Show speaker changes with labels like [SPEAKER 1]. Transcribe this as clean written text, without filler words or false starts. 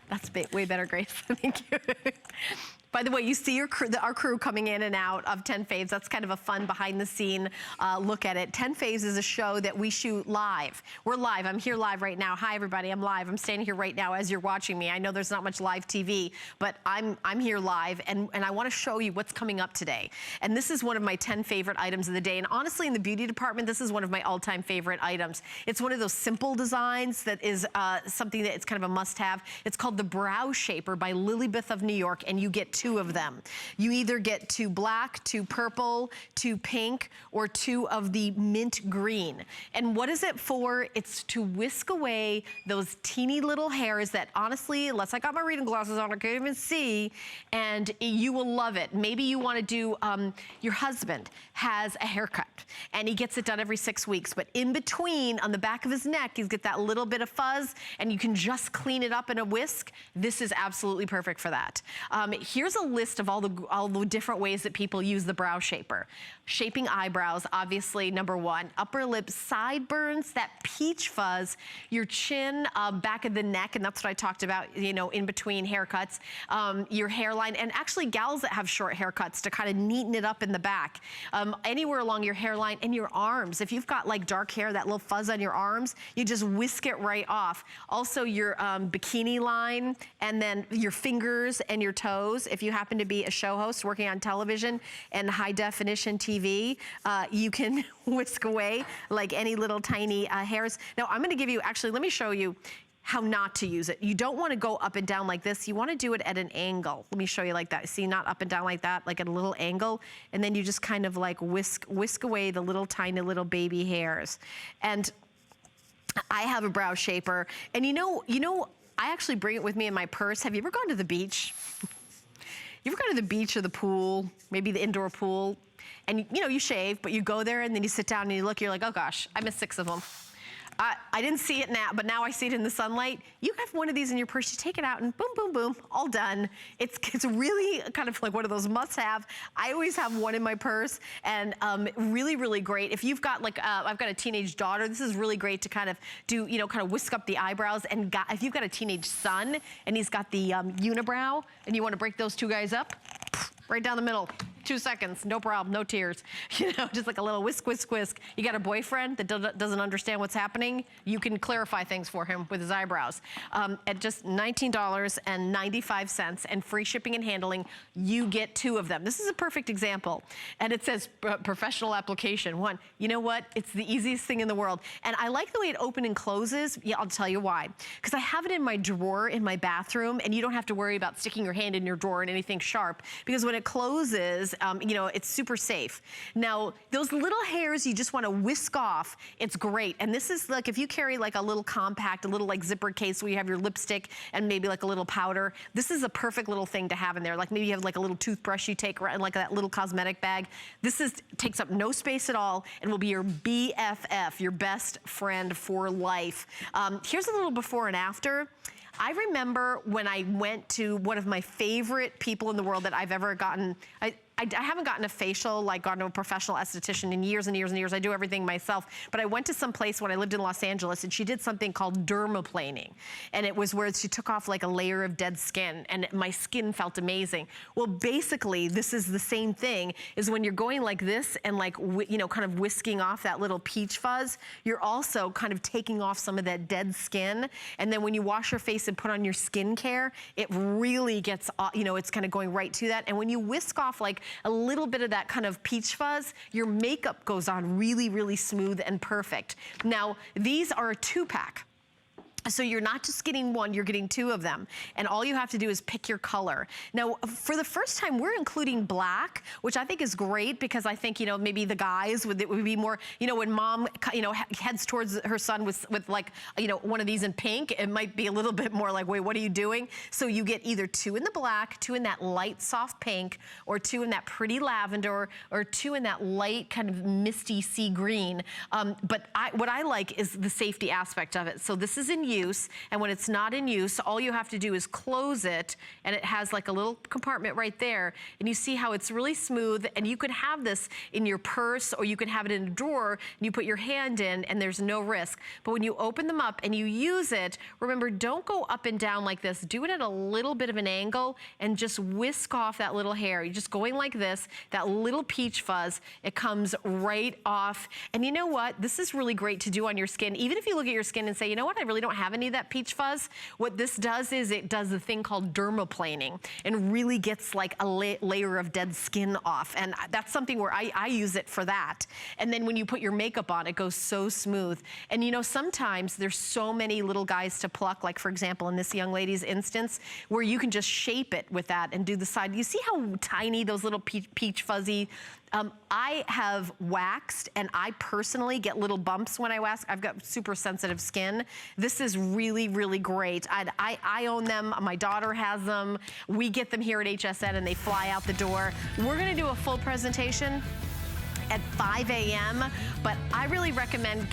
[SPEAKER 1] That's way better, Grace. Thank you. By the way, you see our crew coming in and out of 10 Faves. That's kind of a fun behind the scene look at it. 10 Faves is a show that we shoot live. We're live. I'm here live right now. Hi, everybody. I'm live. I'm standing here right now as you're watching me. I know there's not much live TV, but I'm here live, and I want to show you what's coming up today. And this is one of my 10 favorite items of the day. And honestly, in the beauty department, this is one of my all-time favorite items. It's one of those simple designs that is something that it's kind of a must-have. It's called the Brow Shaper by Lilibeth of New York, and you get 2 of them. You either get 2 black, 2 purple, 2 pink, or 2 of the mint green. And what is it for? It's to whisk away those teeny little hairs that honestly, unless I got my reading glasses on, I can't even see, and you will love it. Maybe you want to do, your husband has a haircut and he gets it done every 6 weeks, but in between, on the back of his neck, he's got that little bit of fuzz, and you can just clean it up in a whisk. This is absolutely perfect for that. Here's a list of all the different ways that people use the Brow Shaper. Shaping eyebrows, obviously, #1. Upper lip sideburns, that peach fuzz, your chin, back of the neck, and that's what I talked about, you know, in between haircuts, your hairline, and actually gals that have short haircuts to kind of neaten it up in the back. Anywhere along your hairline and your arms. If you've got like dark hair, that little fuzz on your arms, you just whisk it right off. Also your bikini line, and then your fingers and your toes. If you happen to be a show host working on television and high definition TV, you can whisk away like any little tiny hairs. Now I'm gonna give you, actually, let me show you how not to use it. You don't wanna go up and down like this. You wanna do it at an angle. Let me show you like that. See, not up and down like that, like at a little angle. And then you just kind of like whisk away the little tiny little baby hairs. And I have a Brow Shaper. And you know, I actually bring it with me in my purse. Have you ever gone to the beach? You ever gone to the beach or the pool, maybe the indoor pool, and you know, you shave, but you go there and then you sit down and you look, you're like, oh gosh, I missed 6 of them. I didn't see it now, but now I see it in the sunlight. You have one of these in your purse, you take it out and boom, boom, boom, all done. It's really kind of like one of those must-have. I always have one in my purse, and really, really great. If you've got like, I've got a teenage daughter, this is really great to kind of do, you know, kind of whisk up the eyebrows. And if you've got a teenage son and he's got the unibrow and you want to break those 2 guys up, right down the middle. 2 seconds, no problem, no tears. You know, just like a little whisk, whisk, whisk. You got a boyfriend that doesn't understand what's happening, you can clarify things for him with his eyebrows. At just $19.95 and free shipping and handling, you get 2 of them. This is a perfect example. And it says professional application 1. You know what? It's the easiest thing in the world. And I like the way it opens and closes. Yeah, I'll tell you why. Because I have it in my drawer in my bathroom, and you don't have to worry about sticking your hand in your drawer and anything sharp, because when it closes, you know, it's super safe. Now, those little hairs you just want to whisk off, it's great. And this is like, if you carry like a little compact, a little like zipper case where you have your lipstick and maybe like a little powder, this is a perfect little thing to have in there. Like maybe you have like a little toothbrush you take around, like that little cosmetic bag. This takes up no space at all and will be your BFF, your best friend for life. Here's a little before and after. I remember when I went to one of my favorite people in the world that I've ever gotten, I haven't gotten a facial, like gone to a professional esthetician in years and years and years. I do everything myself. But I went to some place when I lived in Los Angeles, and she did something called dermaplaning. And it was where she took off like a layer of dead skin, and my skin felt amazing. Well, basically, this is the same thing, is when you're going like this and like, you know, kind of whisking off that little peach fuzz, you're also kind of taking off some of that dead skin. And then when you wash your face and put on your skincare, it really gets, you know, it's kind of going right to that. And when you whisk off like a little bit of that kind of peach fuzz, your makeup goes on really, really smooth and perfect. Now, these are a 2-pack. So you're not just getting 1, you're getting 2 of them. And all you have to do is pick your color. Now, for the first time, we're including black, which I think is great, because I think, you know, maybe the guys would be more, you know, when mom, you know, heads towards her son with like, you know, one of these in pink, it might be a little bit more like, wait, what are you doing? So you get either 2 in the black, 2 in that light soft pink, or 2 in that pretty lavender, or 2 in that light kind of misty sea green. But what I like is the safety aspect of it. So this is in you. use, and when it's not in use, all you have to do is close it, and it has like a little compartment right there, and you see how it's really smooth, and you could have this in your purse, or you could have it in a drawer, and you put your hand in, and there's no risk. But when you open them up and you use it, remember, don't go up and down like this. Do it at a little bit of an angle, and just whisk off that little hair. You're just going like this, that little peach fuzz, it comes right off. And you know what? This is really great to do on your skin. Even if you look at your skin and say, you know what, I really don't have any of that peach fuzz. What this does is it does a thing called dermaplaning and really gets like a layer of dead skin off. And that's something where I use it for that. And then when you put your makeup on, it goes so smooth. And you know, sometimes there's so many little guys to pluck, like for example, in this young lady's instance, where you can just shape it with that and do the side. You see how tiny those little peach fuzzy, I have waxed, and I personally get little bumps when I wax. I've got super sensitive skin. This is really, really great. I own them. My daughter has them. We get them here at HSN, and they fly out the door. We're gonna do a full presentation at 5 a.m., but I really recommend